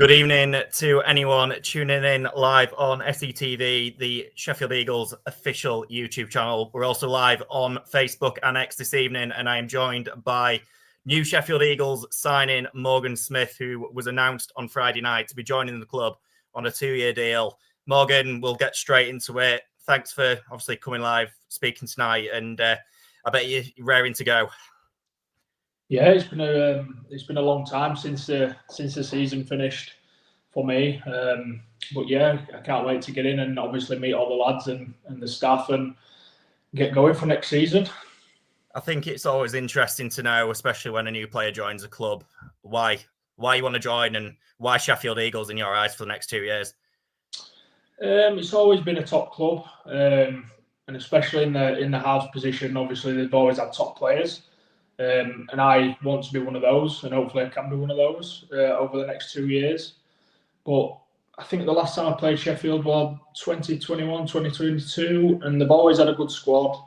Good evening to anyone tuning in live on SETV, the Sheffield Eagles official YouTube channel. We're also live on Facebook and X this evening, and I am joined by new Sheffield Eagles signing Morgan Smith, who was announced on Friday night to be joining the club on a 2-year deal. Morgan, we'll get straight into it. Thanks for obviously coming live, speaking tonight, and I bet you're raring to go. Yeah, it's been a long time since the season finished for me. But yeah, I can't wait to get in and obviously meet all the lads and the staff and get going for next season. I think it's always interesting to know, especially when a new player joins a club, why you want to join and why Sheffield Eagles in your eyes for the next 2 years. It's always been a top club, and especially in the halves position. Obviously, they've always had top players. And I want to be one of those, and hopefully I can be one of those over the next 2 years. But I think the last time I played Sheffield was 2021, 2022, and they've always had a good squad.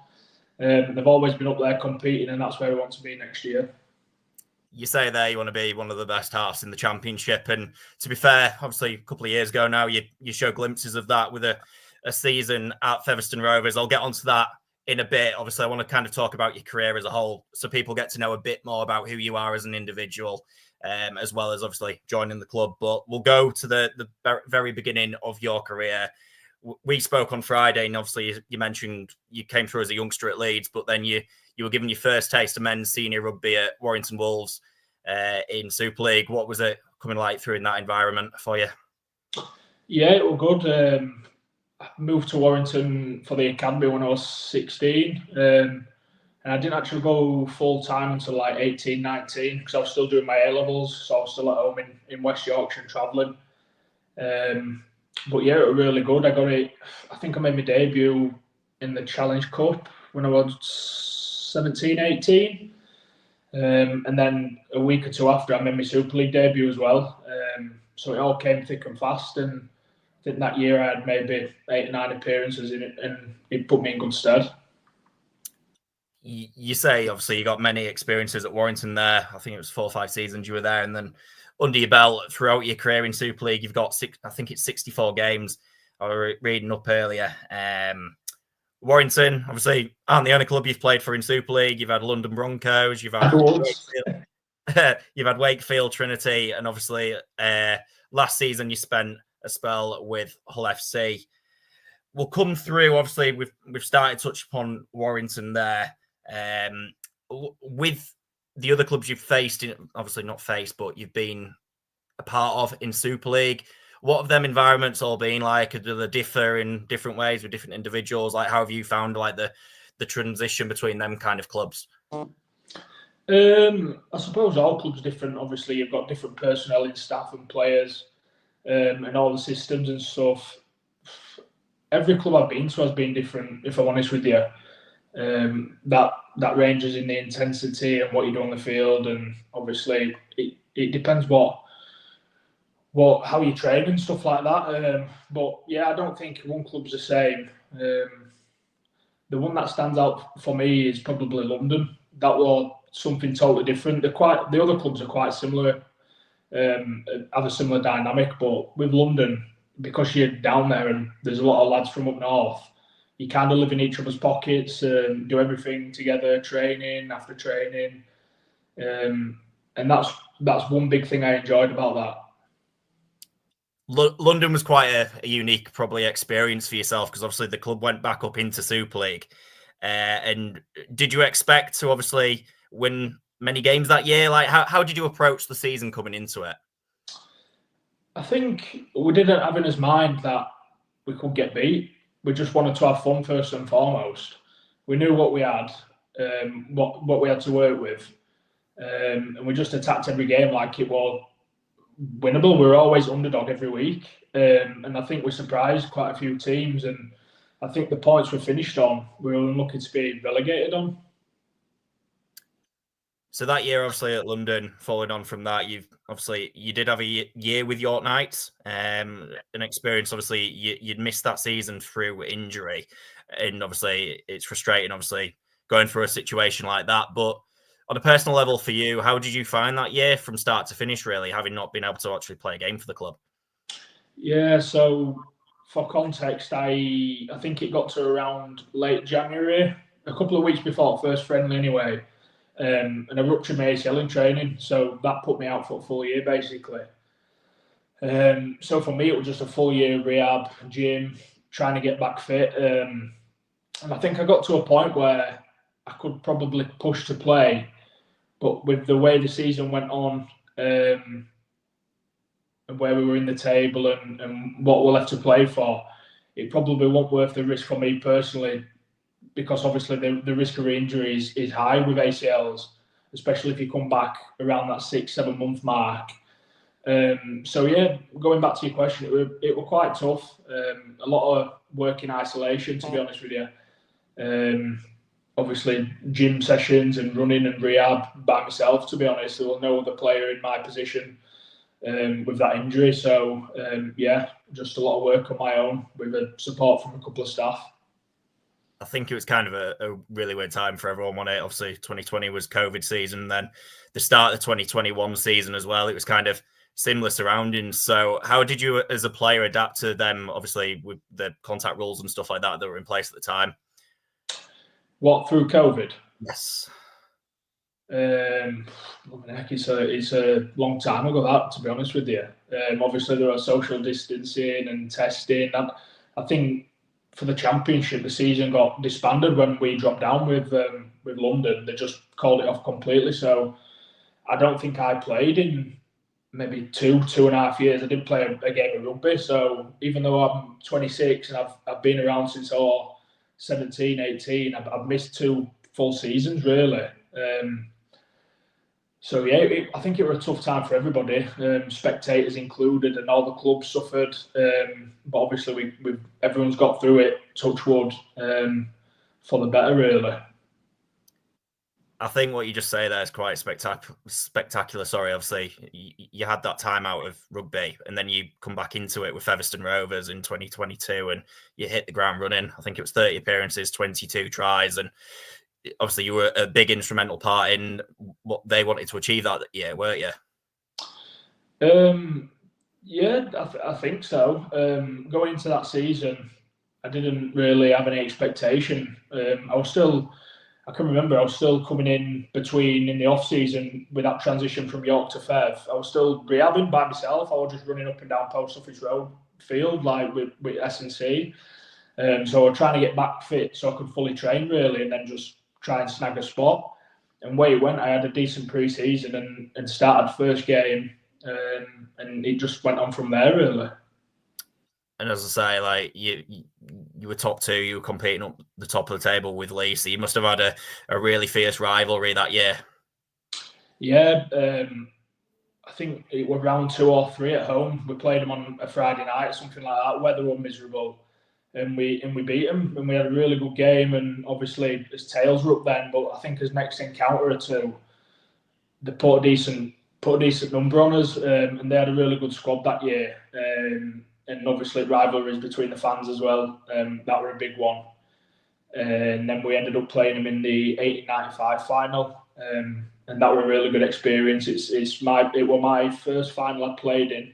They've always been up there competing, and that's where we want to be next year. You say there you want to be one of the best halves in the Championship, and to be fair, obviously a couple of years ago now, you show glimpses of that with a season at Featherstone Rovers. I'll get onto that in a bit. Obviously, I want to kind of talk about your career as a whole so people get to know a bit more about who you are as an individual, as well as obviously joining the club. But we'll go to the very beginning of your career. We spoke on Friday, and obviously you mentioned you came through as a youngster at Leeds, but then you were given your first taste of men's senior rugby at Warrington Wolves in Super League. What was it coming like through in that environment for you? Yeah, it was good. I moved to Warrington for the academy when I was 16. And I didn't actually go full time until like 18, 19 because I was still doing my A levels. So I was still at home in West Yorkshire and travelling. But yeah, it was really good. I think I made my debut in the Challenge Cup when I was 17, 18. And then a week or two after, I made my Super League debut as well. So it all came thick and fast. And I think that year I had maybe 8 or 9 appearances in it, and it put me in good stead. You say, obviously, you got many experiences at Warrington there. I think it was 4 or 5 seasons you were there. And then under your belt throughout your career in Super League, you've got, I think it's 64 games. I was reading up earlier. Warrington, obviously, aren't the only club you've played for in Super League. You've had London Broncos, you've had Wakefield, Trinity, and obviously last season you spent a spell with Hull FC. We'll come through. Obviously, we've started to touch upon Warrington there. With the other clubs you've faced, obviously not faced, but you've been a part of in Super League. What have them environments all been like? Do they differ in different ways with different individuals? Like, how have you found like the transition between them kind of clubs? I suppose all clubs are different. Obviously, you've got different personnel in staff and players, and all the systems and stuff. Every club I've been to has been different, if I'm honest with you. That ranges in the intensity and what you do on the field, and obviously it depends how you train and stuff like that. But yeah, I don't think one club's the same. The one that stands out for me is probably London. That was something totally different. The other clubs are quite similar, have a similar dynamic, but with London, because you're down there and there's a lot of lads from up north, you kind of live in each other's pockets, do everything together, training after training, and that's one big thing I enjoyed about that. London was quite a unique, probably, experience for yourself because obviously the club went back up into Super League. And did you expect to obviously win many games that year? Like, how did you approach the season coming into it? I think we didn't have in his mind that we could get beat. We just wanted to have fun first and foremost. We knew what we had, what we had to work with, and we just attacked every game like it was winnable. We were always underdog every week, and I think we surprised quite a few teams. And I think the points we finished on, we were unlucky to be relegated on. So that year, obviously at London, following on from that, you did have a year with York Knights, an experience. Obviously, you'd missed that season through injury, and obviously it's frustrating. Obviously, going through a situation like that, but On a personal level for you, how did you find that year from start to finish, really, having not been able to actually play a game for the club? Yeah, so for context, I think it got to around late January, a couple of weeks before first friendly anyway, and I ruptured my ACL in training, so that put me out for a full year basically. So for me, it was just a full year rehab, gym, trying to get back fit, and I think I got to a point where I could probably push to play, but with the way the season went on, and where we were in the table and what we're left to play for, it probably won't worth the risk for me personally, because obviously the risk of injury is high with ACLs, especially if you come back around that 6-7 month mark. So yeah, going back to your question, it were quite tough. A lot of work in isolation, to be honest with you. Obviously, gym sessions and running and rehab by myself. To be honest, there was no other player in my position with that injury. So yeah, just a lot of work on my own with the support from a couple of staff. I think it was kind of a really weird time for everyone, wasn't it? Obviously, 2020 was COVID season, and then the start of the 2021 season as well. It was kind of similar surroundings. So how did you as a player adapt to them, obviously with the contact rules and stuff like that were in place at the time? What, through COVID? Yes. It's a long time ago, that, to be honest with you. Obviously there was social distancing and testing. I think for the championship, the season got disbanded when we dropped down with London. They just called it off completely. So I don't think I played in maybe 2.5 years. I didn't play a game of rugby. So even though I'm 26 and I've been around since 17, 18, I've missed 2 full seasons really. So yeah, I think it was a tough time for everybody, spectators included, and all the clubs suffered. But obviously, everyone's got through it. Touch wood, for the better, really. I think what you just say there is quite spectacular. Sorry, obviously, you had that time out of rugby, and then you come back into it with Featherstone Rovers in 2022, and you hit the ground running. I think it was 30 appearances, 22 tries, and obviously you were a big instrumental part in what they wanted to achieve that year, weren't you? Yeah, I think so. Going into that season, I didn't really have any expectation. I can remember I was still coming in the off season with that transition from York to Fev. I was still rehabbing by myself. I was just running up and down Post Office Road field like with S&C. So I was trying to get back fit so I could fully train really, and then just try and snag a spot. And way it went, I had a decent pre-season and started first game, and it just went on from there really. And as I say, like you were top 2, you were competing up the top of the table with Lee, so you must have had a really fierce rivalry that year. Yeah, I think it was round 2 or 3 at home. We played them on a Friday night, something like that. Weather was miserable, and we beat them, and we had a really good game. And obviously, his tails were up then, but I think his next encounter or two, they put a decent number on us, and they had a really good squad that year. And obviously rivalries between the fans as well. That were a big one. And then we ended up playing them in the 1895 final, and that was a really good experience. It was my first final I played in.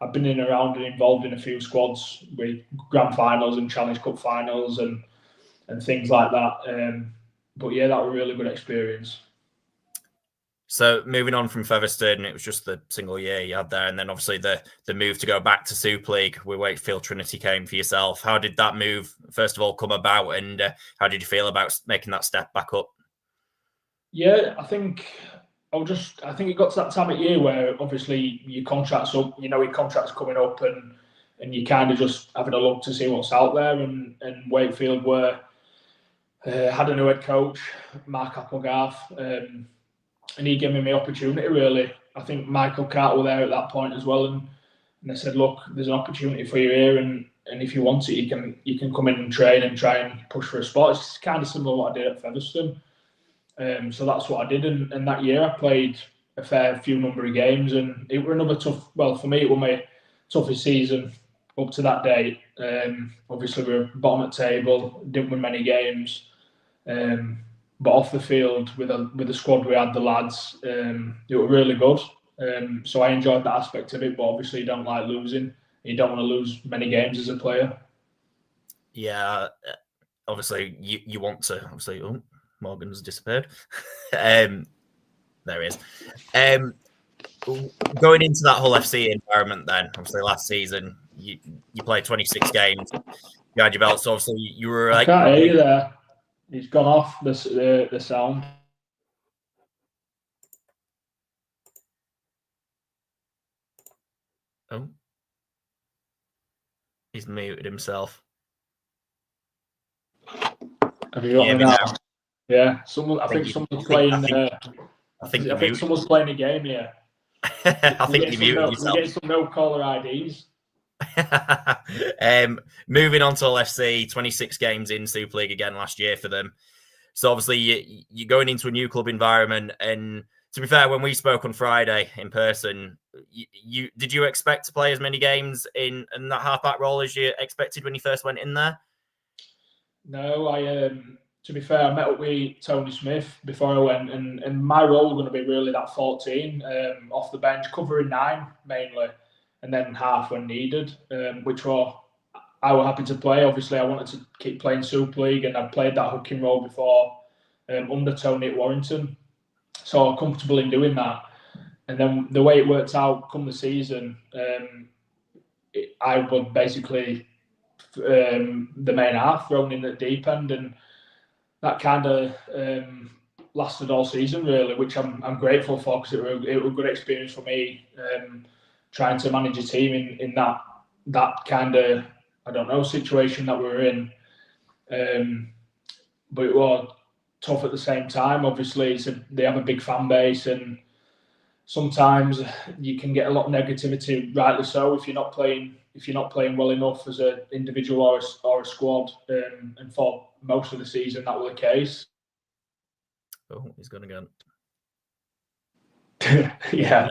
I've been in around and involved in a few squads with grand finals and Challenge Cup finals and things like that. But yeah, that was a really good experience. So moving on from Featherstone, it was just the single year you had there, and then obviously the move to go back to Super League where Wakefield Trinity came for yourself. How did that move, first of all, come about, and how did you feel about making that step back up? Yeah, I think it got to that time of year where obviously your contract's up, your contract's coming up, and you kind of just having a look to see what's out there, and Wakefield had a new head coach, Mark Applegarth. And he gave me the opportunity, really. I think Michael Carter was there at that point as well. And they said, look, there's an opportunity for you here. And if you want it, you can come in and train and try and push for a spot. It's kind of similar to what I did at Featherstone. So that's what I did. And that year I played a fair few number of games. And it were another for me, it was my toughest season up to that date. Obviously, we were bottom at table, didn't win many games. but off the field with the squad we had, the lads, it was really good. So I enjoyed that aspect of it. But obviously, you don't like losing. You don't want to lose many games as a player. Yeah, obviously you want to. Obviously, Morgan's disappeared. There he is. Going into that Hull FC environment, then obviously last season you played 26 games. You had your belt, so obviously you were. I can't hear you there. He's gone off the sound. Oh, he's muted himself. Have you got me now? Yeah, someone. I think someone's playing. I think someone's playing a game here. I think you muted yourself. We're getting some no caller IDs. Moving on to LFC, 26 games in Super League again last year for them. So obviously you're going into a new club environment. And to be fair, when we spoke on Friday in person, did you expect to play as many games in that halfback role as you expected when you first went in there? No, to be fair, I met up with Tony Smith before I went, and my role was going to be really that 14 off the bench, covering 9 mainly, and then half when needed, which I was happy to play. Obviously, I wanted to keep playing Super League, and I'd played that hooking role before under Tony at Warrington, so I'm comfortable in doing that. And then the way it worked out come the season, I would basically the main half thrown in at deep end, and that kind of lasted all season really, which I'm grateful for, because it was a good experience for me, trying to manage a team in that kind of, I don't know, situation that we were in, but it was tough at the same time. Obviously they have a big fan base, and sometimes you can get a lot of negativity, rightly so, if you're not playing well enough as an individual or a squad. And for most of the season, that was the case. Oh, he's gone again. Yeah,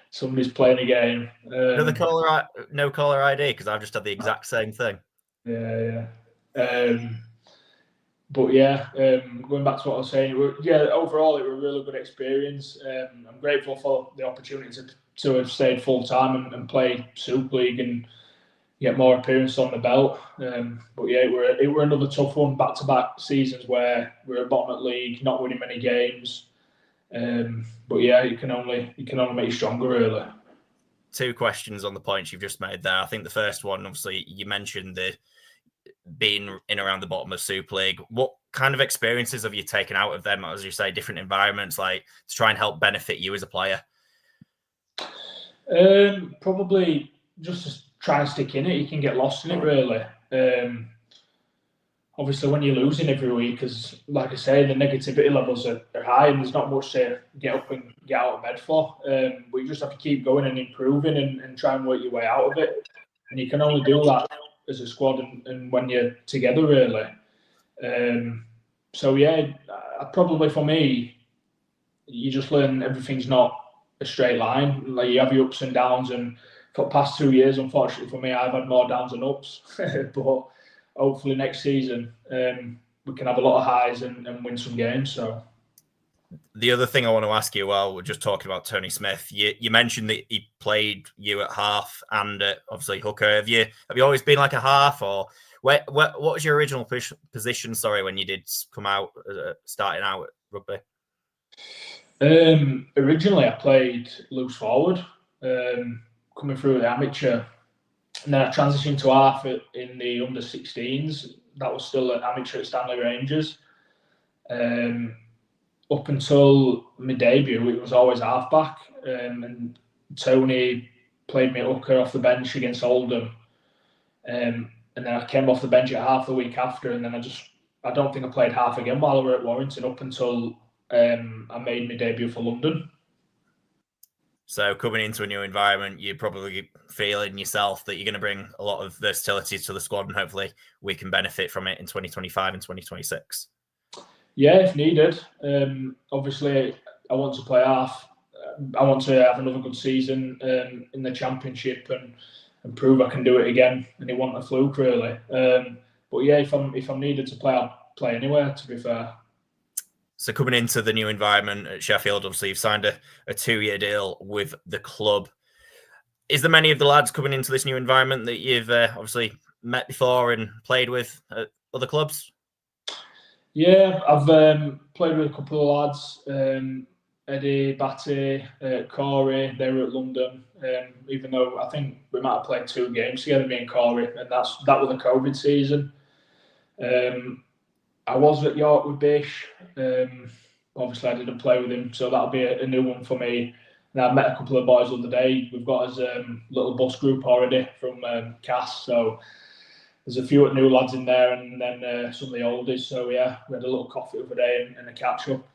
somebody's playing a game. No caller ID, because I've just had the exact same thing. Yeah. But yeah, going back to what I was saying, overall it was a really good experience. I'm grateful for the opportunity to have stayed full time and play Super League and get more appearances on the belt. But yeah, it were another tough one, back-to-back seasons where we're at bottom of league, not winning many games. But yeah, you can only make you stronger, really. 2 questions on the points you've just made there. I think the first one, obviously, you mentioned the being in around the bottom of Super League. What kind of experiences have you taken out of them, as you say, different environments, like to try and help benefit you as a player? Probably just to try and stick in it. You can get lost in it, really. Obviously, when you're losing every week, because like I say, the negativity levels are high, and there's not much to get up and get out of bed for. But you just have to keep going and improving and try and work your way out of it. And you can only do that as a squad and when you're together, really. So yeah, probably for me, you just learn everything's not a straight line. Like, you have your ups and downs, and for the past 2 years, unfortunately for me, I've had more downs than ups. But hopefully next season we can have a lot of highs and win some games. So the other thing I want to ask you, while we're just talking about Tony Smith, you mentioned that he played you at half and obviously hooker. Have you always been like a half, or what was your original position? Sorry, when you did come out starting out at rugby. Originally, I played loose forward, coming through the amateur, and then I transitioned to half in the under-16s. That was still an amateur at Stanley Rangers. Up until my debut, it was always halfback, and Tony played me at hooker off the bench against Oldham, and then I came off the bench at half the week after, and then I don't think I played half again while I were at Warrington up until I made my debut for London. So coming into a new environment, you're probably feeling yourself that you're going to bring a lot of versatility to the squad, and hopefully we can benefit from it in 2025 and 2026. Yeah, if needed. Obviously, I want to play half. I want to have another good season in the Championship and prove I can do it again. And it wasn't a fluke, really. But yeah, if I'm needed to play, I'll play anywhere, to be fair. So coming into the new environment at Sheffield, obviously you've signed a 2-year deal with the club. Is there many of the lads coming into this new environment that you've obviously met before and played with at other clubs? Yeah, I've played with a couple of lads, Eddie, Batty, Corey. They were at London. Even though I think we might have played 2 games together, me and Corey, and that was the COVID season. I was at York with Bish. Obviously, I didn't play with him, so that'll be a new one for me. And I met a couple of boys the other day. We've got us little bus group already from Cass, so there's a few new lads in there, and then some of the oldies. So yeah, we had a little coffee the other day and a catch up.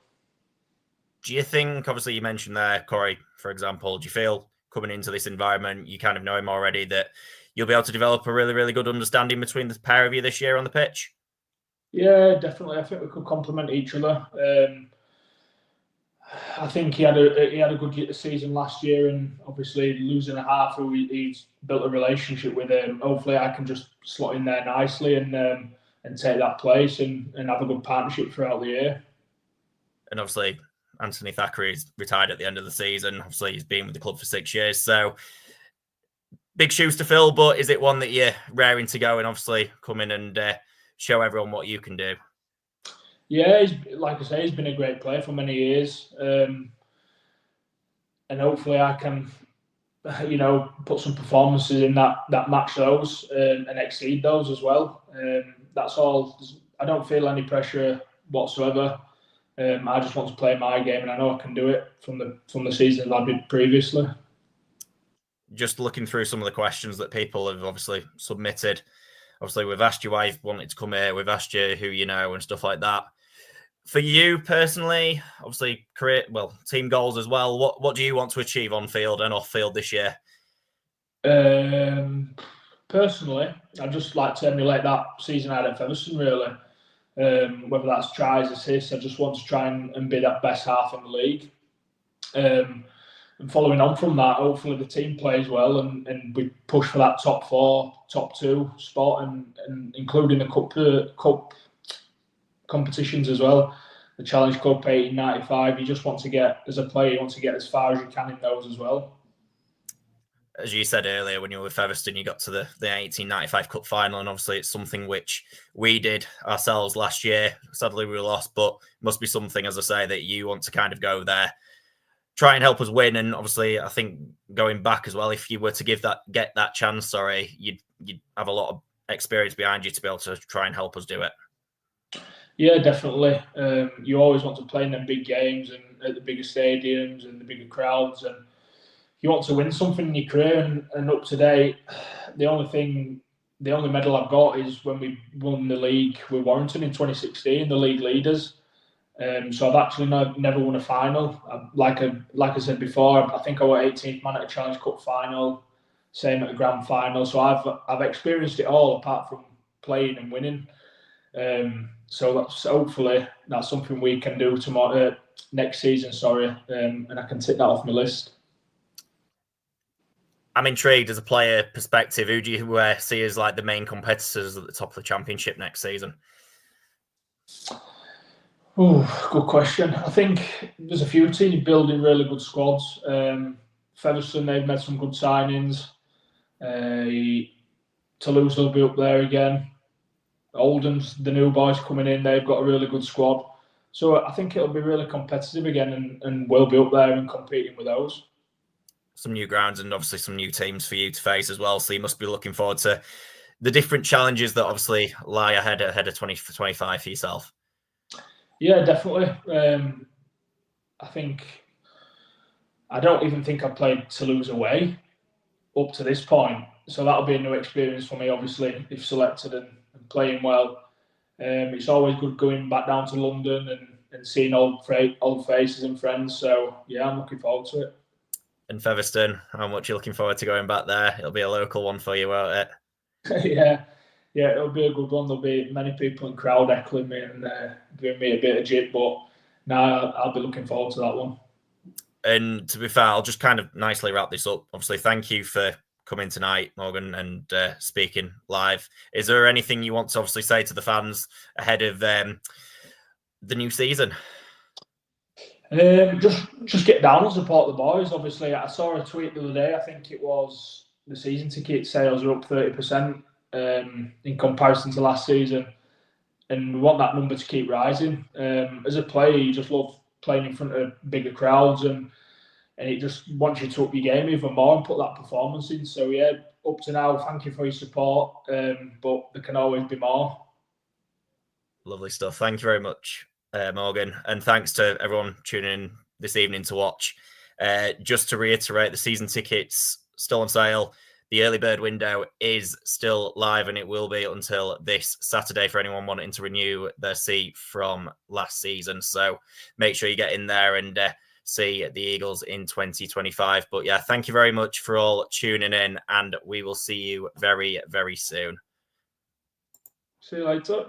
Do you think, obviously you mentioned there, Corey, for example, do you feel coming into this environment, you kind of know him already, that you'll be able to develop a really, really good understanding between the pair of you this year on the pitch? Yeah, definitely. I think we could complement each other. I think he had a good season last year, and obviously losing a half who he's built a relationship with him. Hopefully, I can just slot in there nicely and take that place and have a good partnership throughout the year. And obviously, Anthony Thackeray's retired at the end of the season. Obviously, he's been with the club for 6 years, so big shoes to fill. But is it one that you're raring to go and obviously come in and show everyone what you can do? Yeah, like I say, he's been a great player for many years, and hopefully I can, put some performances in that match those and exceed those as well. That's all. I don't feel any pressure whatsoever. I just want to play my game, and I know I can do it from the season I did previously. Just looking through some of the questions that people have obviously submitted. Obviously, we've asked you why you wanted to come here. We've asked you who you know and stuff like that. For you personally, obviously, team goals as well. What do you want to achieve on field and off field this year? Personally, I'd just like to emulate that season I had at Featherstone, really. Whether that's tries, assists, I just want to try and be that best half in the league. And following on from that, hopefully the team plays well and we push for that top 4, top 2 spot and including the cup competitions as well. The Challenge Cup, 1895, you just want to get, as a player, you want to get as far as you can in those as well. As you said earlier, when you were with Featherstone, you got to the 1895 Cup final, and obviously it's something which we did ourselves last year. Sadly, we lost, but it must be something, as I say, that you want to kind of go there, try and help us win. And obviously, I think going back as well, if you were to get that chance, you'd have a lot of experience behind you to be able to try and help us do it. Yeah, definitely. You always want to play in them big games and at the bigger stadiums and the bigger crowds, and you want to win something in your career. And up to date, the only medal I've got is when we won the league with Warrington in 2016, the league leaders. So I've actually never won a final. Like I said before, I think I was 18th man at a Challenge Cup final, same at a grand final. So I've experienced it all apart from playing and winning. So hopefully that's something we can do next season. And I can tick that off my list. I'm intrigued as a player perspective. Who do you see as like the main competitors at the top of the championship next season? Oh, good question. I think there's a few teams building really good squads. Featherstone, they've made some good signings. Toulouse will be up there again. Oldham's, the new boys coming in, they've got a really good squad. So I think it'll be really competitive again, and we'll be up there and competing with those. Some new grounds and obviously some new teams for you to face as well. So you must be looking forward to the different challenges that obviously lie ahead of 2025 for yourself. Yeah, definitely. I don't even think I've played Toulouse away up to this point. So that'll be a new experience for me, obviously, if selected and playing well. It's always good going back down to London and seeing old faces and friends. So yeah, I'm looking forward to it. And Featherstone, how much are you looking forward to going back there? It'll be a local one for you, won't it? Yeah, it'll be a good one. There'll be many people in crowd heckling me and giving me a bit of jib, but now I'll be looking forward to that one. And to be fair, I'll just kind of nicely wrap this up. Obviously, thank you for coming tonight, Morgan, and speaking live. Is there anything you want to obviously say to the fans ahead of the new season? Just get down and support the boys. Obviously, I saw a tweet the other day. I think it was the season ticket sales are up 30% in comparison to last season, and we want that number to keep rising. As a player, you just love playing in front of bigger crowds, and it just wants you to up your game even more and put that performance in. So yeah, up to now, thank you for your support, but there can always be more. Lovely stuff. Thank you very much, Morgan. And thanks to everyone tuning in this evening to watch. Just to reiterate, the season tickets still on sale. The early bird window is still live, and it will be until this Saturday for anyone wanting to renew their seat from last season. So make sure you get in there and see the Eagles in 2025. But yeah, thank you very much for all tuning in, and we will see you very, very soon. See you later.